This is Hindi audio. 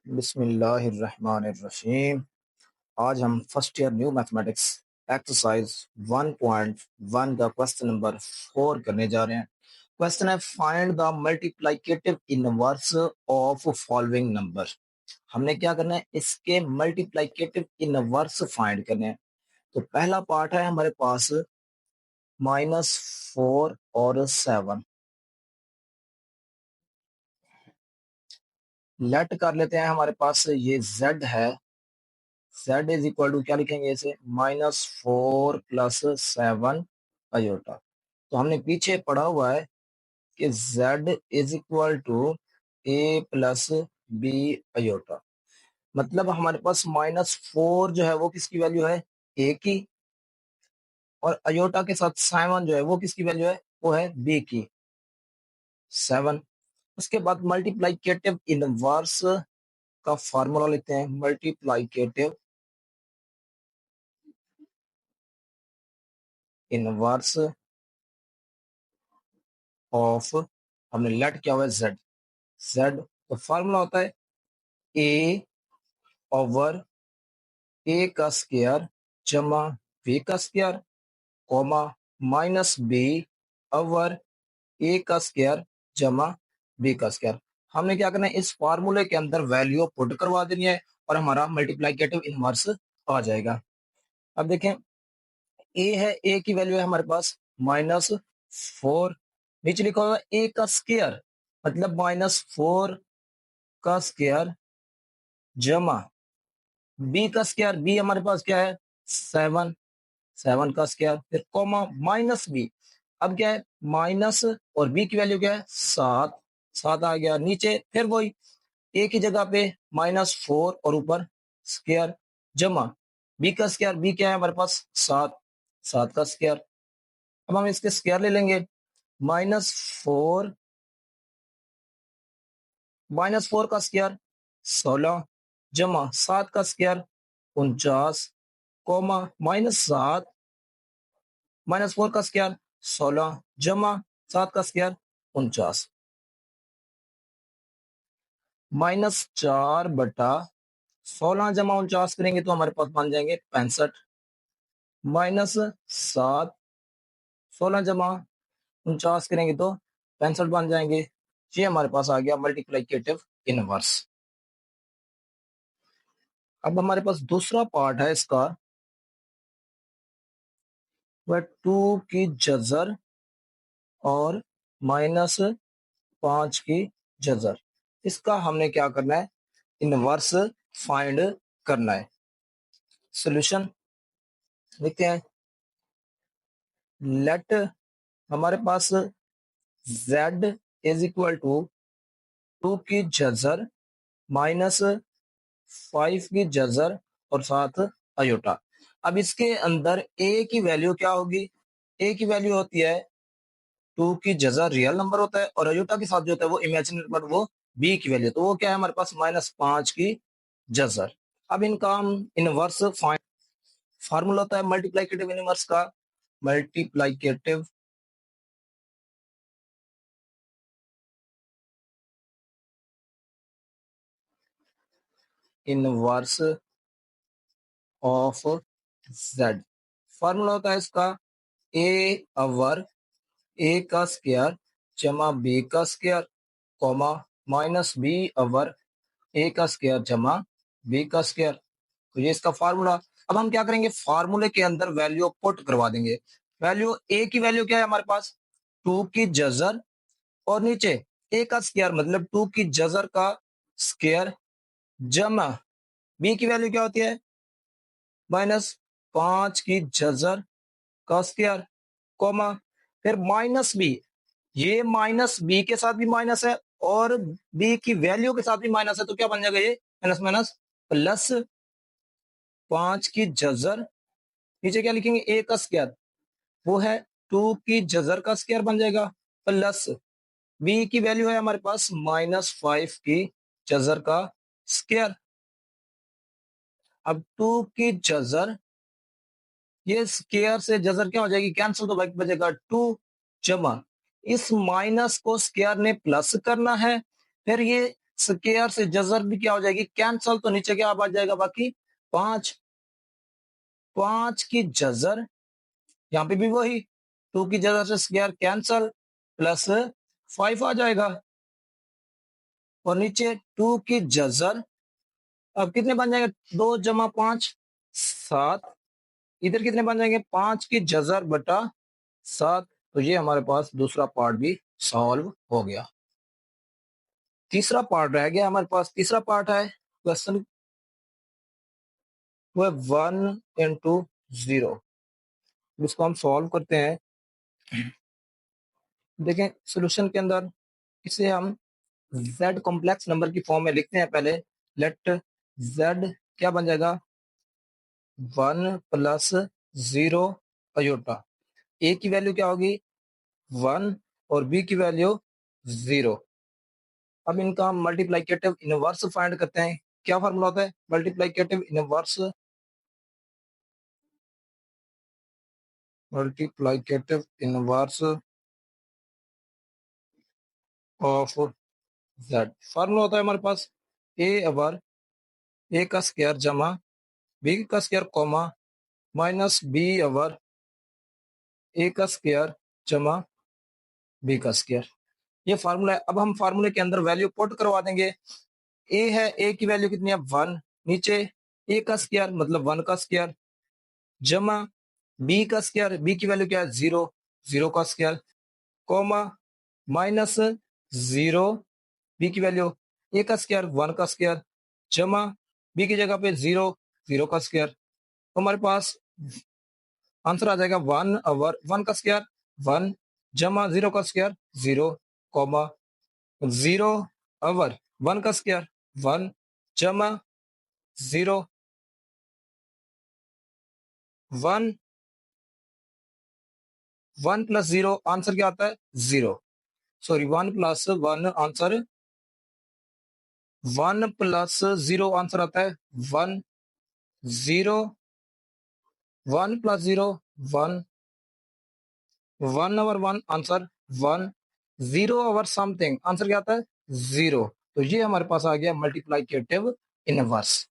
बिस्मिल्लाहिर्रहमानिर्रहीम। आज हम first year new mathematics exercise 1.1 का क्वेश्चन नंबर 4 करने जा रहे हैं। क्वेश्चन है find the multiplicative inverse of following number. हमने क्या करना है, इसके मल्टीप्लिकेटिव इनवर्स फाइंड करने हैं। तो पहला पार्ट है हमारे पास -4 और 7। लेट कर लेते हैं, हमारे पास ये z है। z इज इक्वल टू क्या लिखेंगे इसे, -4 + 7 अयोटा। तो हमने पीछे पढ़ा हुआ है कि z is equal to a+b iota. मतलब हमारे पास -4 जो है वो किसकी वैल्यू है, a की, और अयोटा के साथ 7 जो है वो किसकी वैल्यू है, वो है b की, 7। उसके बाद मल्टीप्लाइकेटिव इनवर्स का फॉर्मूला लेते हैं। मल्टीप्लाइकेटिव इनवर्स ऑफ, हमने लेट किया हुआ है z। z तो फॉर्मूला होता है a/a² जमा b², कॉमा -b/a² जमा b²। हमने क्या करना है, इस फार्मूले के अंदर वैल्यू पुट करवा देनी है और हमारा मल्टीप्लाइकेटिव इनवर्स आ जाएगा। अब देखें, a है, a की वैल्यू है हमारे पास -4। नीचे लिखा होगा a², मतलब -4² जमा b²। b हमारे पास क्या है, 7, 7², फिर कॉमा -b। अब क्या है, माइनस और b की वैल्यू क्या है, 7, 7 आ गया नीचे। फिर वही a की जगह पे -4 और ऊपर स्क्वायर जमा b²। b क्या है हमारे पास, 7, 7²। अब हम इसके स्क्वायर ले लेंगे। -4, -4² 16 जमा 7² 49, कॉमा -7, -4² 16 जमा 7² 49, -4/16 जमा 49 करेंगे तो हमारे पास बन जाएंगे 65, -7, 16 जमा 49 करेंगे तो 65 बन जाएंगे। ये हमारे पास आ गया मल्टीप्लिकेटिव इनवर्स। अब हमारे पास दूसरा पार्ट है इसका, वह 2 की जजर और -5 की जजर। इसका हमने क्या करना है, इनवर्स फाइंड करना है। सॉल्यूशन देखते हैं। लेट हमारे पास z इज इक्वल टू 2 की जजर -5 की जजर और साथ अयोटा। अब इसके अंदर a की वैल्यू क्या होगी, a की वैल्यू होती है 2 की जजर रियल नंबर होता है, और अयोटा के साथ जो होता है वो इमेजिनरी नंबर, वो b की वैल्यू। तो वो क्या है हमारे पास, -5 की जजर। अब इनका हम इनवर्स फाइंड, फार्मूला होता है मल्टीप्लाइकेटिव इनवर्स का, multiplicative inverse of z। Formula होता है इसका a/a² जमा b², कॉमा -b/a² जमा b²। तो ये इसका फार्मूला। अब हम क्या करेंगे, फार्मूले के अंदर वैल्यू पुट करवा देंगे। वैल्यू a की वैल्यू क्या है हमारे पास, 2 की जजर, और नीचे a² मतलब 2 की जजर का स्क्वायर जमा b की वैल्यू क्या होती है, -5 की जजर का स्क्वायर, कॉमा फिर -b। ये -b के साथ भी माइनस है और b की वैल्यू के साथ भी माइनस है, तो क्या बन जाएगा, ये माइनस माइनस प्लस 5 की जजर, नीचे क्या लिखेंगे, a², वो है 2 की जजर का स्क्वायर बन जाएगा, प्लस b की वैल्यू है हमारे पास -5 की जजर का स्क्वायर। अब 2 की जजर, ये स्क्वायर से जजर क्या हो जाएगी, कैंसिल, तो बचेगा 2 जमा इस माइनस को स्क्वायर ने प्लस करना है, फिर ये स्क्वायर से जजर भी क्या हो जाएगी, कैंसल, तो नीचे क्या बच जाएगा बाकी 5। 5 की जजर, यहाँ पे भी वही 2 की जजर से स्क्वायर कैंसल, प्लस 5 आ जाएगा, और नीचे 2 की जजर, अब कितने बन जाएंगे, 2 जमा 5 7। इधर कितने बन जाएंगे, 5 की जजर बटा 7। तो ये हमारे पास दूसरा पार्ट भी सॉल्व हो गया। तीसरा पार्ट रह गया हमारे पास। तीसरा पार्ट है क्वेश्चन, वो 1 into 0। इसको हम सॉल्व करते हैं। देखें सॉल्यूशन के अंदर इसे हम z कॉम्प्लेक्स नंबर की फॉर्म में लिखते हैं। पहले लेट z क्या बन जाएगा, 1 + 0 अयोटा। a की वैल्यू क्या होगी 1 और b की वैल्यू 0। अब इनका हम मल्टीप्लाइकेटिव इनवर्स फाइंड करते हैं। क्या फार्मूला होता है multiplicative inverse, multiplicative inverse of z। Formula होता है हमारे पास a का स्क्वायर जमा b का स्क्वायर कॉमा माइनस b/a का स्क्वायर जमा b का स्क्वायर। ये फार्मूला है। अब हम फार्मूले के अंदर वैल्यू पुट करवा देंगे। a है, a की वैल्यू कितनी है 1, नीचे a का स्क्वायर मतलब 1 का स्क्वायर, जमा b का स्क्वायर, b की वैल्यू क्या है 0, 0 का स्क्वायर, कॉमा माइनस 0, b की वैल्यू a का स्क्वायर 1 का स्क्वायर, जमा b की जगह पे 0, 0 का स्क्वायर। तो हमारे पास आंसर आ जाएगा 1/1 का स्क्वायर 1, जमा 0 का स्क्वायर 0, कॉमा 0/1 का स्क्वायर 1, जमा 0 1, 1 + 0 आंसर क्या आता है 0। सॉरी 1 + 1 आंसर, 1 + 0 आंसर आता है 1, 0, 1 + 0 1, 1/1 आंसर 1, 0 समथिंग आंसर क्या आता है 0। तो ये हमारे पास आ गया मल्टीप्लाइकेटिव इनवर्स।